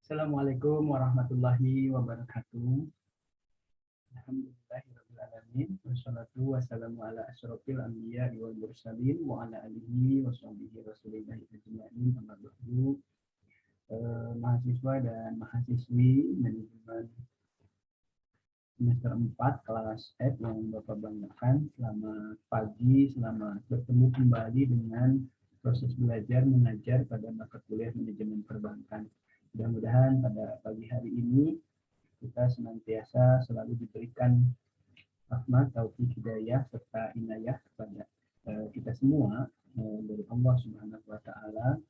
Assalamualaikum warahmatullahi wabarakatuh. Alhamdulillahirrahmanirrahim. Wassalatu wassalamu ala asyrafil anbiya wal mursalin wa ala alihi wa sahbihi rasulillahi ajma'in. Amma ba'du. Mahasiswa dan mahasiswi manajemen semester 4 kelas F yang Bapak banggakan, selamat pagi, selamat bertemu kembali dengan proses belajar mengajar pada mata kuliah manajemen perbankan. Mudah-mudahan pada pagi hari ini kita senantiasa selalu diberikan rahmat, taufik, hidayah serta inayah kepada kita semua dari Allah Subhanahu wa taala,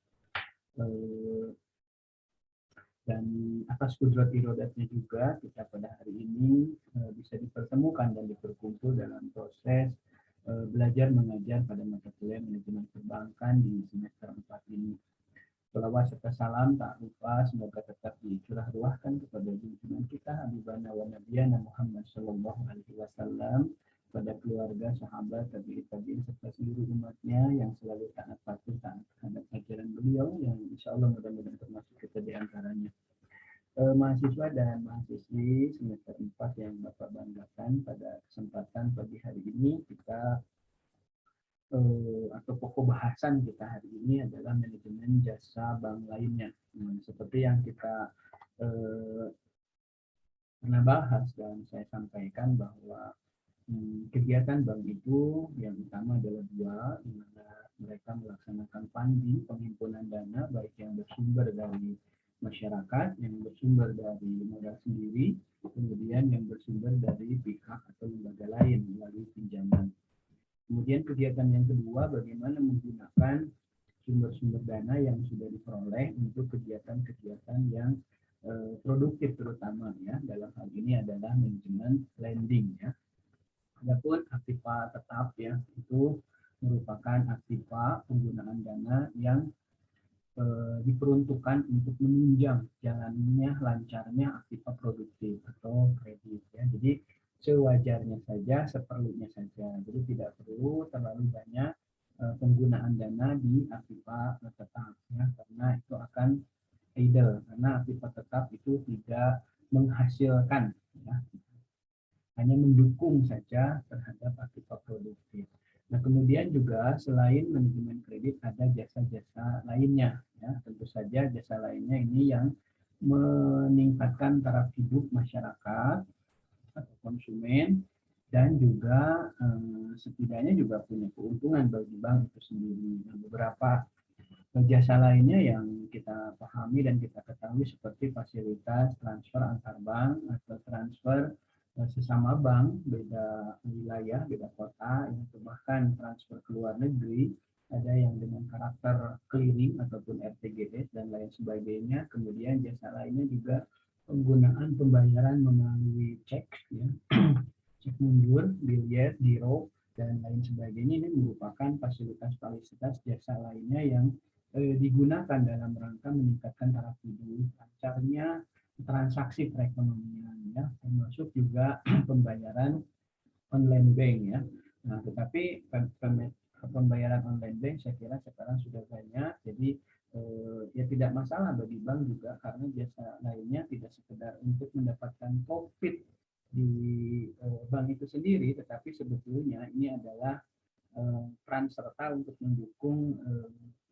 dan atas kudrat irodatnya juga kita pada hari ini bisa dipertemukan dan diperkumpul dalam proses belajar mengajar pada mata kuliah manajemen perbankan di semester 4 ini. Salawat serta salam tak lupa semoga tetap dicurah ruahkan kepada junjungan kita Habibana wa Nabiyana Muhammad sallallahu alaihi wasallam, pada keluarga, sahabat, tabi'in serta seluruh umatnya yang selalu taat patuh taat terhadap ajaran beliau, yang insya Allah mudah-mudahan termasuk kita di antaranya. Mahasiswa dan mahasiswi semester 4 yang Bapak banggakan, pada kesempatan pagi hari ini kita atau pokok bahasan kita hari ini adalah manajemen jasa bank lainnya. Seperti yang kita pernah bahas dan saya sampaikan bahwa kegiatan bank itu yang utama adalah dua, di mana mereka melaksanakan funding, penghimpunan dana, baik yang bersumber dari masyarakat, yang bersumber dari modal sendiri, kemudian yang bersumber dari pihak atau lembaga lain melalui pinjaman. Kemudian kegiatan yang kedua, bagaimana menggunakan sumber-sumber dana yang sudah diperoleh untuk kegiatan-kegiatan yang produktif, terutama ya dalam hal ini adalah manajemen lending ya. Adapun aktiva tetap ya, itu merupakan aktiva penggunaan dana yang diperuntukkan untuk menunjang jalannya lancarnya aktiva produktif atau kredit ya. Jadi sewajarnya saja, seperlunya saja. Jadi tidak perlu terlalu banyak penggunaan dana di aktiva tetap ya, karena itu akan idle, karena aktiva tetap itu tidak menghasilkan ya, hanya mendukung saja terhadap aktiva produktif. Nah, kemudian juga selain manajemen kredit ada jasa-jasa lainnya ya. Tentu saja jasa lainnya ini yang meningkatkan taraf hidup masyarakat atau konsumen, dan juga setidaknya juga punya keuntungan bagi bank itu sendiri. Nah, beberapa jasa lainnya yang kita pahami dan kita ketahui seperti fasilitas transfer antar bank atau transfer sesama bank beda wilayah, beda kota, atau bahkan transfer ke luar negeri, ada yang dengan karakter clearing ataupun RTGS dan lain sebagainya. Kemudian jasa lainnya juga penggunaan pembayaran melalui cek ya, cek mundur, biliet, giro, dan lain sebagainya. Ini merupakan fasilitas-fasilitas jasa lainnya yang digunakan dalam rangka meningkatkan taraf hidup, lancarnya transaksi perekonomian ya, termasuk juga pembayaran online bank ya. Nah, tetapi pembayaran online bank saya kira sekarang sudah banyak, jadi ya tidak masalah bagi bank juga, karena jasa lainnya tidak sekedar untuk mendapatkan profit di bank itu sendiri, tetapi sebetulnya ini adalah peran serta untuk mendukung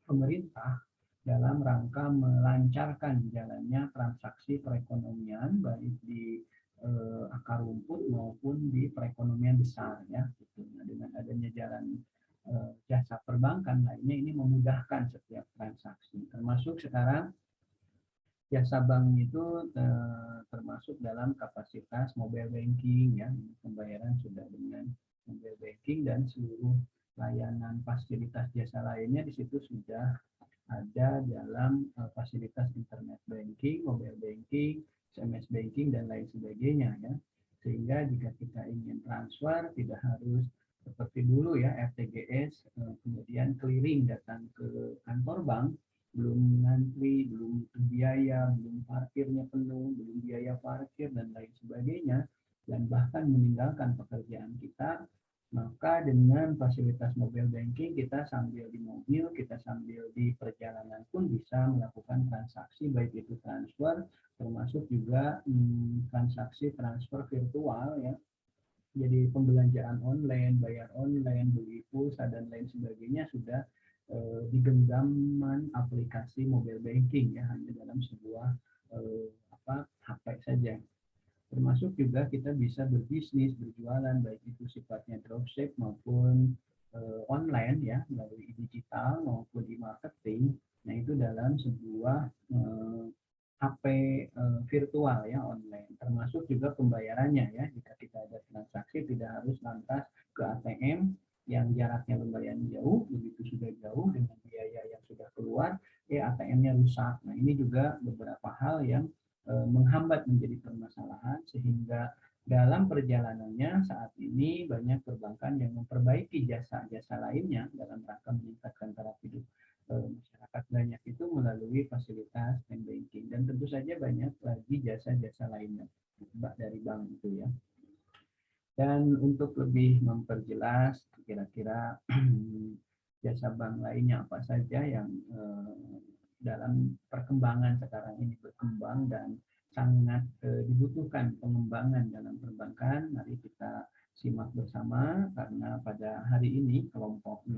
pemerintah dalam rangka melancarkan jalannya transaksi perekonomian baik di akar rumput maupun di perekonomian besar ya. Nah, dengan adanya jalan jasa perbankan lainnya, ini memudahkan setiap transaksi, termasuk sekarang jasa bank itu termasuk dalam kapasitas mobile banking ya. Pembayaran sudah dengan mobile banking dan seluruh layanan fasilitas jasa lainnya di situ sudah ada dalam fasilitas internet banking, mobile banking, SMS banking, dan lain sebagainya ya. Sehingga jika kita ingin transfer tidak harus seperti dulu ya, RTGS, kemudian clearing datang ke kantor bank, belum ngantri, belum biaya, belum parkirnya penuh, belum biaya parkir dan lain sebagainya, dan bahkan meninggalkan pekerjaan kita Maka dengan fasilitas mobile banking kita sambil di mobil, kita sambil di perjalanan pun bisa melakukan transaksi, baik itu transfer, termasuk juga transaksi transfer virtual ya. Jadi pembelanjaan online, bayar online, beli pulsa dan lain sebagainya sudah di genggaman aplikasi mobile banking ya, hanya dalam sebuah HP saja. Termasuk juga kita bisa berbisnis, berjualan, baik itu sifatnya dropship maupun online ya, melalui digital maupun di marketing. Nah itu dalam sebuah HP virtual ya, online. Termasuk juga pembayarannya ya, jika kita ada transaksi tidak harus lantas ke ATM yang jaraknya lumayan jauh, begitu sudah jauh dengan biaya yang sudah keluar, ATM-nya rusak. Nah ini juga beberapa hal yang menghambat menjadi permasalahan, sehingga dalam perjalanannya saat ini banyak perbankan yang memperbaiki jasa-jasa lainnya dalam rangka meningkatkan taraf hidup masyarakat banyak itu melalui fasilitas banking, dan tentu saja banyak lagi jasa-jasa lainnya dari bank itu ya. Dan untuk lebih memperjelas kira-kira jasa bank lainnya apa saja yang dalam perkembangan sekarang ini berkembang dan sangat dibutuhkan pengembangan dalam perbankan, mari kita simak bersama, karena pada hari ini kelompok 6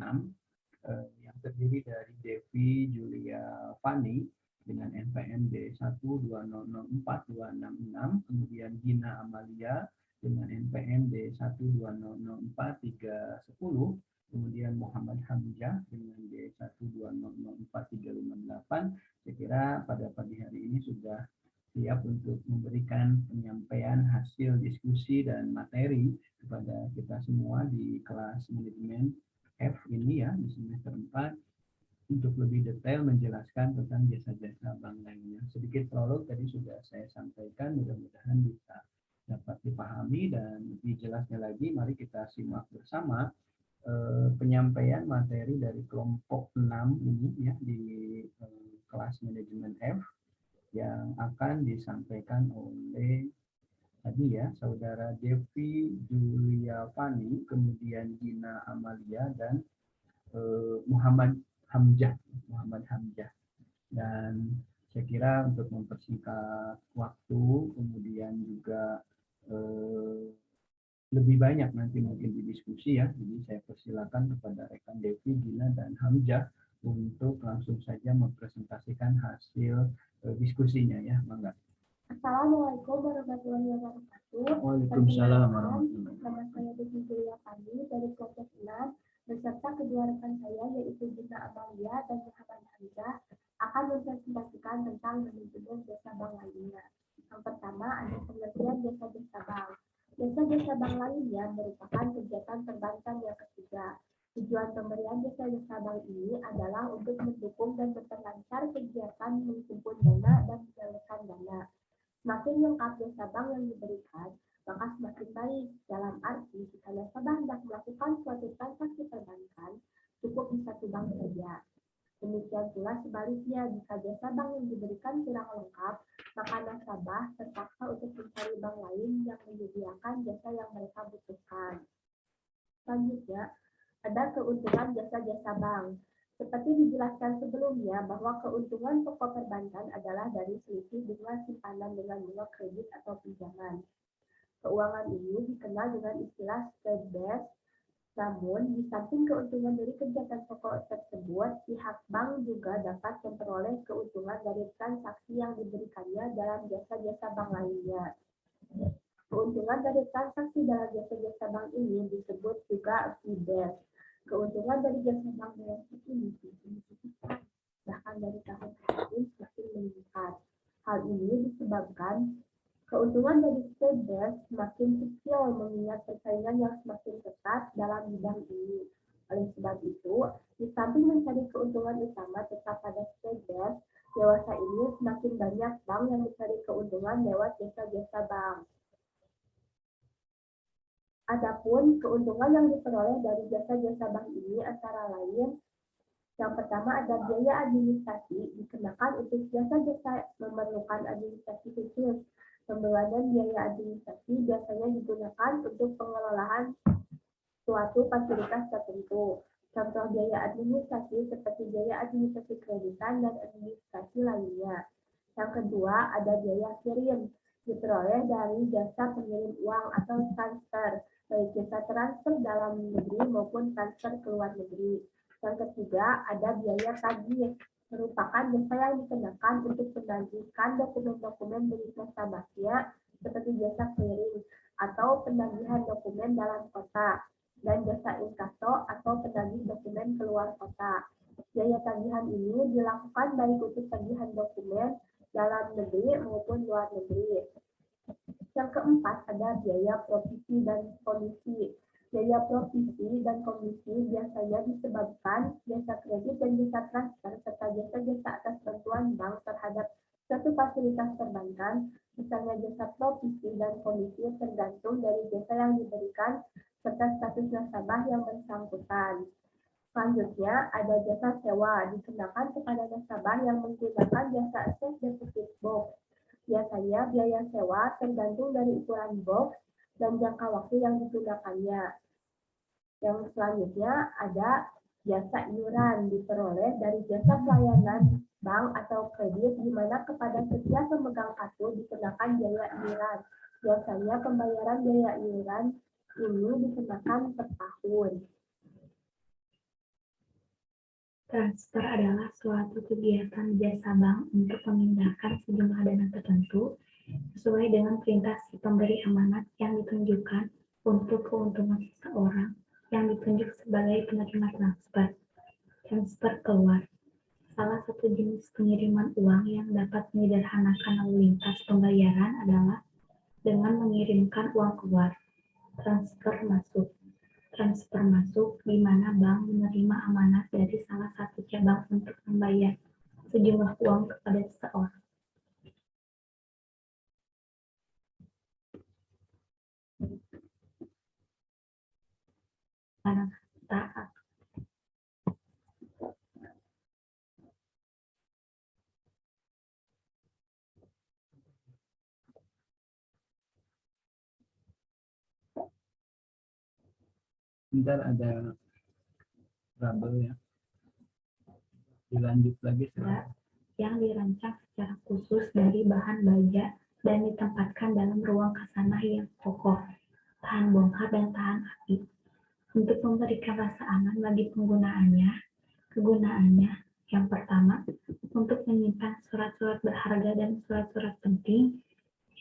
yang terdiri dari Devi Julia Fani dengan NPM D120042666, kemudian Gina Amalia dengan NPM D120043110, kemudian Muhammad Hamzah dengan D1200438. Saya kira pada pagi hari ini sudah siap untuk memberikan penyampaian hasil diskusi dan materi kepada kita semua di kelas manajemen F ini ya, di semester 4, untuk lebih detail menjelaskan tentang jasa-jasa bank lainnya. Sedikit prolog tadi sudah saya sampaikan, mudah-mudahan bisa dapat dipahami, dan lebih jelasnya lagi mari kita simak bersama penyampaian materi dari kelompok 6 ini ya, di kelas manajemen F yang akan disampaikan oleh tadi ya, saudara Devi Julia Fani, kemudian Gina Amalia, dan Muhammad Hamzah. Dan saya kira untuk mempersingkat waktu, kemudian juga lebih banyak nanti mungkin di diskusi ya, jadi saya persilakan kepada rekan Devi, Gina, dan Hamzah untuk langsung saja mempresentasikan hasil diskusinya ya, Mangga. Assalamualaikum warahmatullahi wabarakatuh. Waalaikumsalam warahmatullahi wabarakatuh. Nama saya Devi Julia Fani dari kelompok 6 beserta kedua rekan saya yaitu Gina Amalia dan Muhammad Hamzah akan mempresentasikan tentang manajemen jasa bank lainnya. Yang pertama ada pengertian jasa-jasa bank. Jasa-jasa bank lainnya merupakan kegiatan perbankan yang ketiga. Tujuan pemberian jasa-jasa bank ini adalah untuk mendukung dan memperlancar kegiatan menghimpun dana dan menyalurkan dana. Semakin lengkap jasa bank yang diberikan, maka semakin baik. Dalam arti, jika nasabah hendak melakukan suatu transaksi perbankan, cukup di satu bank saja. Demikian pula sebaliknya, jika jasa bank yang diberikan kurang lengkap, maka nasabah terpaksa untuk mencari bank lain yang menyediakan jasa yang mereka butuhkan. Selanjutnya, ada keuntungan jasa-jasa bank. Seperti dijelaskan sebelumnya, bahwa keuntungan pokok perbankan adalah dari selisih bunga simpanan dengan bunga kredit atau pinjaman. Keuangan ini dikenal dengan istilah spread-based. Namun, di samping keuntungan dari kegiatan pokok tersebut, pihak bank juga dapat memperoleh keuntungan dari transaksi yang diberikannya dalam jasa-jasa bank lainnya. Keuntungan dari transaksi dalam jasa-jasa bank ini disebut juga fee-based. Keuntungan dari jasa bank dalam ini signifikan, bahkan dari tahun ke tahun semakin meningkat. Hal ini disebabkan keuntungan dari spread-based semakin kecil mengingat persaingan yang semakin ketat dalam bidang ini. Oleh sebab itu, di samping mencari keuntungan utama tetap pada spread-based, dewasa ini semakin banyak bank yang mencari keuntungan lewat jasa-jasa bank. Adapun keuntungan yang diperoleh dari jasa-jasa bank ini antara lain, yang pertama ada biaya administrasi dikenakan untuk jasa-jasa memerlukan administrasi khusus. Pembayaran biaya administrasi biasanya digunakan untuk pengelolaan suatu fasilitas tertentu. Contoh biaya administrasi seperti biaya administrasi kreditan dan administrasi lainnya. Yang kedua, ada biaya kirim, diperoleh dari jasa pengirim uang atau transfer, baik jasa transfer dalam negeri maupun transfer ke luar negeri. Yang ketiga, ada biaya tagih, merupakan jasa yang dikenakan untuk menagihkan dokumen-dokumen milik nasabahnya seperti jasa clearing atau penagihan dokumen dalam kota, dan jasa inkaso atau penagih dokumen keluar kota. Biaya tagihan ini dilakukan baik untuk tagihan dokumen dalam negeri maupun luar negeri. Yang keempat ada biaya provisi dan komisi. Biaya provisi dan komisi biasanya disebabkan jasa kredit dan jasa transfer serta jasa-jasa atas bantuan bank terhadap suatu fasilitas perbankan. Misalnya jasa provisi dan komisi tergantung dari jasa yang diberikan serta status nasabah yang bersangkutan. Selanjutnya, ada jasa sewa dikenakan kepada nasabah yang menggunakan jasa safe deposit box. Biasanya biaya sewa tergantung dari ukuran box dan jangka waktu yang digunakannya. Yang selanjutnya ada jasa iuran diperoleh dari jasa pelayanan bank atau kredit di mana kepada setiap pemegang kartu dikenakan biaya iuran. Biasanya pembayaran biaya iuran ini dikenakan per tahun. Transfer adalah suatu kegiatan jasa bank untuk memindahkan sejumlah dana tertentu sesuai dengan perintah si pemberi amanat yang ditunjukkan untuk keuntungan seseorang yang ditunjuk sebagai penerima transfer. Transfer keluar, salah satu jenis pengiriman uang yang dapat menyederhanakan lalu lintas pembayaran adalah dengan mengirimkan uang keluar. Transfer masuk. Transfer masuk di mana bank menerima amanat dari salah satu cabang untuk membayar sejumlah uang kepada seseorang. Kata Bentar ada trouble ya. Dilanjut lagi. yang dirancang secara khusus dari bahan baja dan ditempatkan dalam ruang khasanah yang kokoh, tahan bongkar dan tahan api. Untuk memberikan rasa aman bagi kegunaannya yang pertama, untuk menyimpan surat-surat berharga dan surat-surat penting.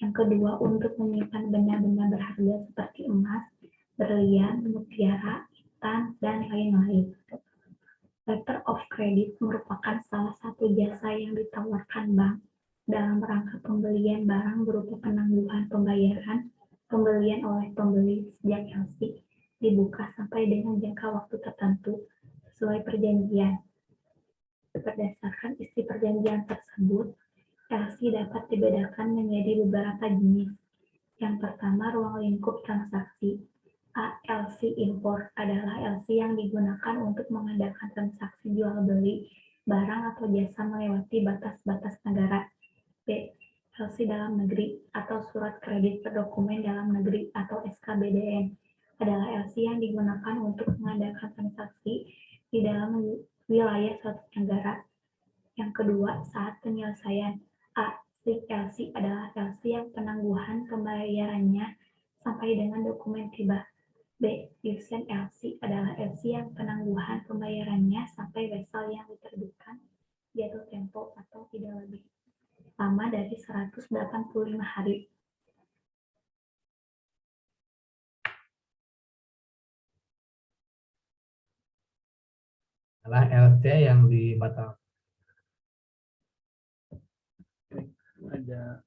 Yang kedua, untuk menyimpan benda-benda berharga seperti emas, berlian, mutiara, intan, dan lain-lain. Letter of credit merupakan salah satu jasa yang ditawarkan bank dalam rangka pembelian barang berupa penangguhan pembayaran, pembelian oleh pembeli sejak LC dibuka sampai dengan jangka waktu tertentu sesuai perjanjian. Berdasarkan isi perjanjian tersebut, LC dapat dibedakan menjadi beberapa jenis. Yang pertama, ruang lingkup transaksi. LC import adalah LC yang digunakan untuk mengadakan transaksi jual beli barang atau jasa melewati batas-batas negara. B. LC dalam negeri atau surat kredit berdokumen dalam negeri atau SKBDN adalah LC yang digunakan untuk mengadakan transaksi di dalam wilayah suatu negara. Yang kedua, saat penyelesaian. LC adalah LC yang penangguhan pembayarannya sampai dengan dokumen tiba. B. Usen LC adalah LC yang penangguhan pembayarannya sampai wesel yang diterbitkan jatuh tempo atau tidak lebih lama dari 185 hari. Adalah LC yang dibatalkan. Ada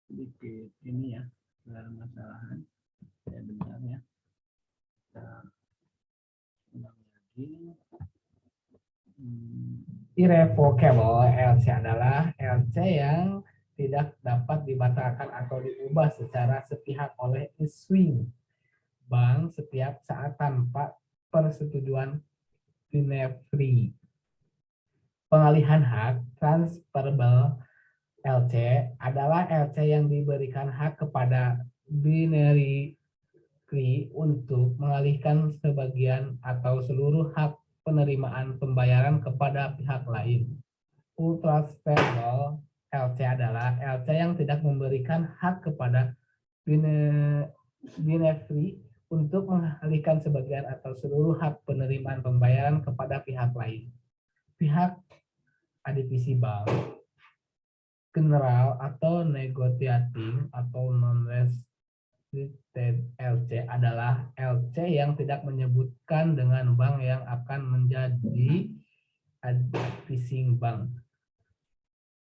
sedikit ini ya, permasalahan. Ya benar ya. Kita ulang lagi. Irrevocable LC adalah LC yang tidak dapat dibatalkan atau diubah secara sepihak oleh issuing bank setiap saat tanpa persetujuan binary. Pengalihan hak transferable LC adalah LC yang diberikan hak kepada binary untuk mengalihkan sebagian atau seluruh hak penerimaan pembayaran kepada pihak lain. Full transferable LC adalah LC yang tidak memberikan hak kepada beneficiary untuk mengalihkan sebagian atau seluruh hak penerimaan pembayaran kepada pihak lain. Pihak adivisi bank, general atau negotiating atau non-restricted LC adalah LC yang tidak menyebutkan dengan bank yang akan menjadi advising bank.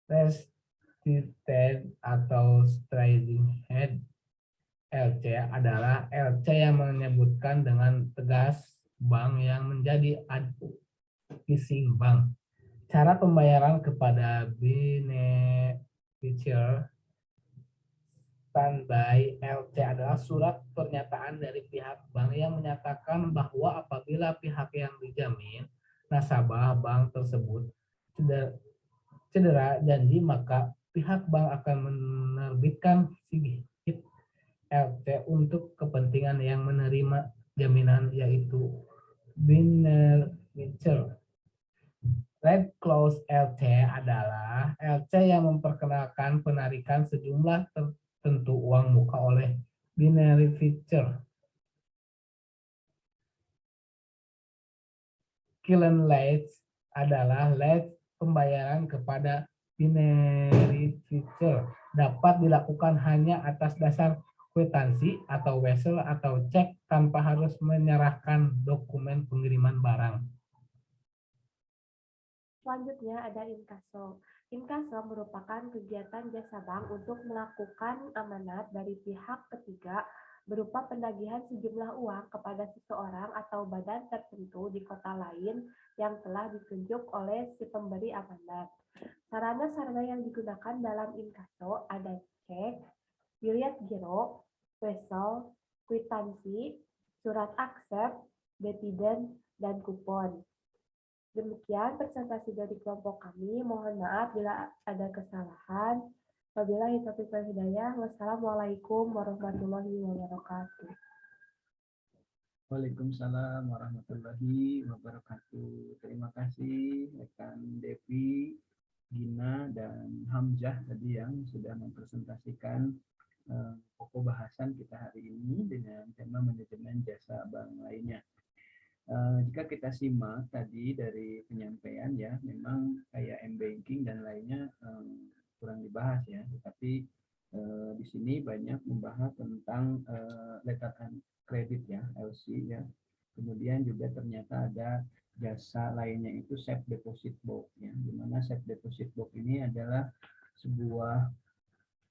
Restricted atau trading head LC adalah LC yang menyebutkan dengan tegas bank yang menjadi advising bank. Cara pembayaran kepada beneficiary standby LC adalah surat pernyataan dari pihak bank yang menyatakan bahwa apabila pihak yang dijamin nasabah bank tersebut cedera janji, maka pihak bank akan menerbitkan SIGIP LC untuk kepentingan yang menerima jaminan, yaitu beneficiary. Red Clause LC adalah LC yang memperkenalkan penarikan sejumlah tertentu uang muka oleh beneficiary. Killen Late adalah late pembayaran kepada beneficiary dapat dilakukan hanya atas dasar kwitansi atau wesel atau cek tanpa harus menyerahkan dokumen pengiriman barang. Selanjutnya ada inkaso. Inkaso merupakan kegiatan jasa bank untuk melakukan amanat dari pihak ketiga berupa penagihan sejumlah uang kepada seseorang atau badan tertentu di kota lain yang telah ditunjuk oleh si pemberi amanat. Sarana-sarana yang digunakan dalam inkaso ada cek, biliet giro, wesel, kwitansi, surat aksep, dividen, dan kupon. Demikian presentasi dari kelompok kami. Mohon maaf bila ada kesalahan. Wabillahi taufiq wal hidayah. Wassalamualaikum warahmatullahi wabarakatuh. Waalaikumsalam warahmatullahi wabarakatuh. Terima kasih rekan Devi, Gina, dan Hamzah tadi yang sudah mempresentasikan pokok bahasan kita hari ini dengan tema manajemen jasa bank lainnya. Jika kita simak tadi dari penyampaian ya, memang kayak M-Banking dan lainnya kurang dibahas ya, tetapi di sini banyak membahas tentang letter and credit ya, LC ya. Kemudian juga ternyata ada jasa lainnya itu safe deposit box ya, di mana safe deposit box ini adalah sebuah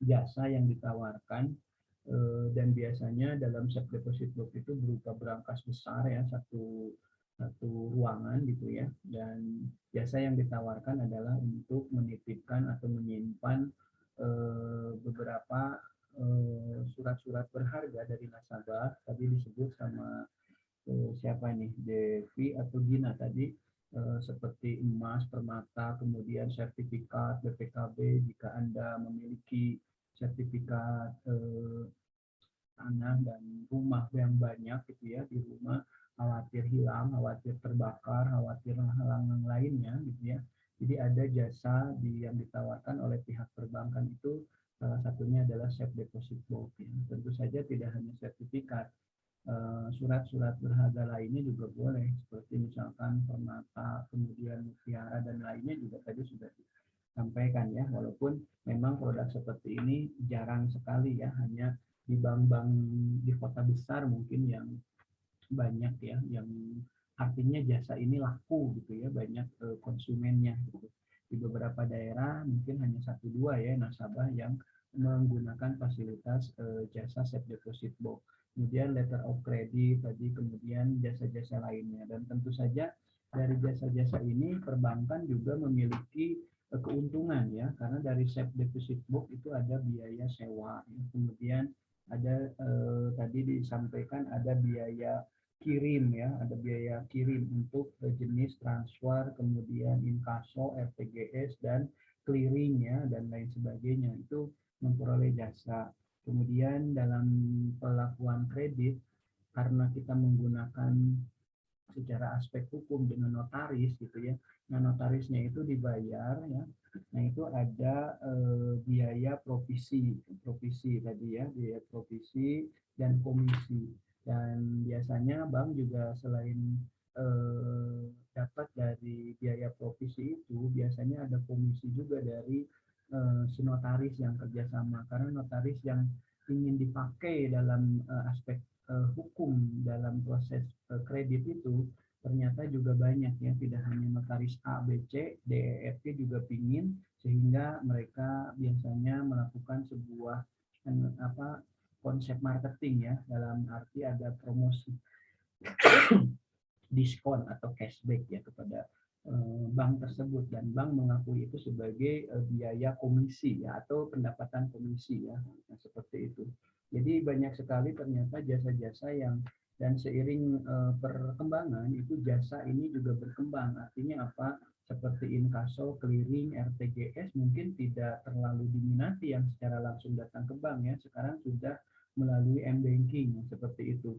jasa yang ditawarkan dan biasanya dalam safe deposit box itu berupa berangkas besar ya, satu ruangan gitu ya, dan jasa yang ditawarkan adalah untuk menitipkan atau menyimpan beberapa surat-surat berharga dari nasabah. Tadi disebut sama siapa nih, Devi atau Gina tadi, seperti emas, permata, kemudian sertifikat BPKB jika Anda memiliki sertifikat tanah dan rumah yang banyak gitu ya, di rumah khawatir hilang, khawatir terbakar, khawatir hal-hal lainnya gitu ya. Jadi ada jasa yang ditawarkan oleh pihak perbankan itu, salah satunya adalah safe deposit box ya. Tentu saja tidak hanya sertifikat, surat-surat berharga lainnya juga boleh, seperti misalkan permata, kemudian mutiara dan lainnya juga tadi sudah disampaikan ya. Walaupun memang produk seperti ini jarang sekali ya, hanya di bank-bank di kota besar mungkin yang banyak ya, yang artinya jasa ini laku gitu ya, banyak konsumennya gitu. Di beberapa daerah mungkin hanya 1-2 ya nasabah yang menggunakan fasilitas jasa safe deposit box. Kemudian letter of credit tadi, kemudian jasa-jasa lainnya, dan tentu saja dari jasa-jasa ini perbankan juga memiliki keuntungan ya, karena dari safe deposit box itu ada biaya sewa ya. Kemudian ada tadi disampaikan ada biaya kirim ya, ada biaya kirim untuk jenis transfer, kemudian inkaso, RTGS, dan clearing ya, dan lain sebagainya, itu memperoleh jasa. Kemudian dalam pelakuan kredit karena kita menggunakan secara aspek hukum dengan notaris gitu ya. Nah, notarisnya itu dibayar ya. Nah, itu ada biaya provisi tadi ya, biaya provisi dan komisi. Dan biasanya bank juga selain dapat dari biaya provisi itu, biasanya ada komisi juga dari si notaris yang kerjasama. Karena notaris yang ingin dipakai dalam aspek hukum dalam proses kredit itu ternyata juga banyak ya, tidak hanya notaris A, B, C, D, E, F, G juga pingin, sehingga mereka biasanya melakukan sebuah konsep marketing ya, dalam arti ada promosi diskon atau cashback ya kepada bank tersebut, dan bank mengakui itu sebagai biaya komisi ya, atau pendapatan komisi ya. Nah, seperti itu. Jadi banyak sekali ternyata jasa-jasa yang, dan seiring perkembangan itu jasa ini juga berkembang. Artinya apa? Seperti inkaso, clearing, RTGS mungkin tidak terlalu diminati yang secara langsung datang ke bank ya. Sekarang sudah melalui m-banking seperti itu.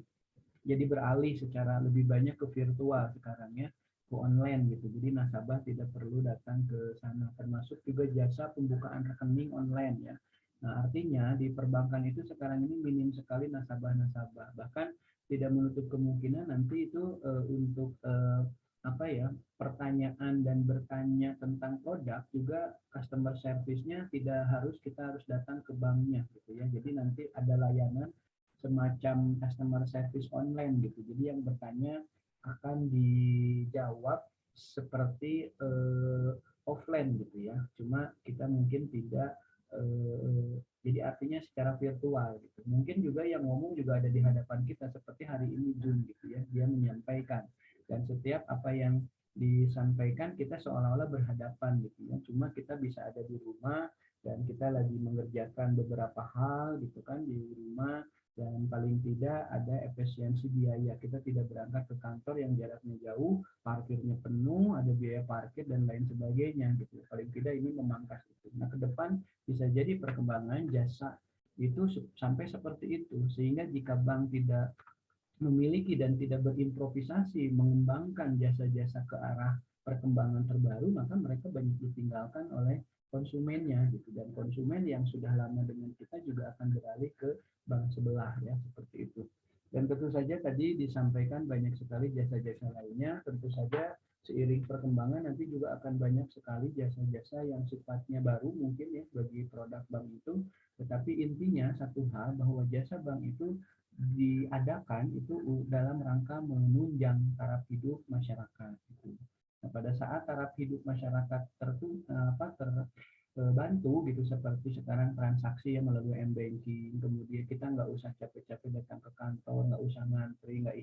Jadi beralih secara lebih banyak ke virtual sekarang ya, ke online gitu. Jadi nasabah tidak perlu datang ke sana, termasuk juga jasa pembukaan rekening online ya. Nah, artinya di perbankan itu sekarang ini minim sekali nasabah-nasabah. Bahkan tidak menutup kemungkinan nanti itu untuk pertanyaan dan bertanya tentang produk juga customer service-nya tidak harus kita harus datang ke banknya gitu ya. Jadi nanti ada layanan semacam customer service online gitu. Jadi yang bertanya akan dijawab seperti offline gitu ya. Cuma kita mungkin tidak jadi artinya secara virtual gitu. Mungkin juga yang ngomong juga ada di hadapan kita seperti hari ini Jun gitu ya. Dia menyampaikan, dan setiap apa yang disampaikan kita seolah-olah berhadapan gitu ya. Cuma kita bisa ada di rumah dan kita lagi mengerjakan beberapa hal gitu kan di rumah, dan paling tidak ada efisiensi biaya. Kita tidak berangkat ke kantor yang jaraknya jauh, parkirnya penuh, ada biaya parkir dan lain sebagainya gitu. Paling tidak ini memangkas itu. Nah, ke depan bisa jadi perkembangan jasa itu sampai seperti itu, sehingga jika bank tidak memiliki dan tidak berimprovisasi mengembangkan jasa-jasa ke arah perkembangan terbaru, maka mereka banyak ditinggalkan oleh konsumennya gitu, dan konsumen yang sudah lama dengan kita juga akan beralih ke bank sebelah ya, seperti itu. Dan tentu saja tadi disampaikan banyak sekali jasa-jasa lainnya. Tentu saja seiring perkembangan nanti juga akan banyak sekali jasa-jasa yang sifatnya baru mungkin ya bagi produk bank itu. Tetapi intinya satu hal, bahwa jasa bank itu diadakan itu dalam rangka menunjang taraf hidup masyarakat. Nah, pada saat taraf hidup masyarakat terbantu gitu, seperti sekarang transaksi yang melalui m-banking, kemudian kita nggak usah capek-capek datang ke kantor, nggak usah ngantri, nggak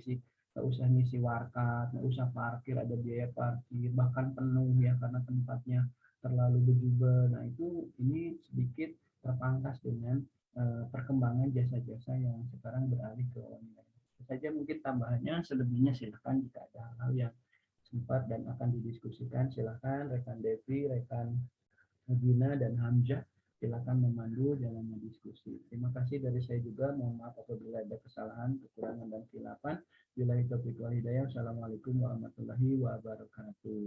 usah ngisi warkat, nggak usah parkir, ada biaya parkir, bahkan penuh ya karena tempatnya terlalu berjubel. Nah, ini sedikit terpangkas dengan perkembangan jasa-jasa yang sekarang beralih ke online. Itu saja mungkin tambahannya, selebihnya silakan jika ada hal-hal yang sempat dan akan didiskusikan, silakan rekan Devi, rekan Gina dan Hamzah, silakan memandu jalannya diskusi. Terima kasih dari saya juga, mohon maaf apabila ada kesalahan, kekurangan dan khilafan. Billahi taufiq wal hidayah. Assalamualaikum warahmatullahi wabarakatuh.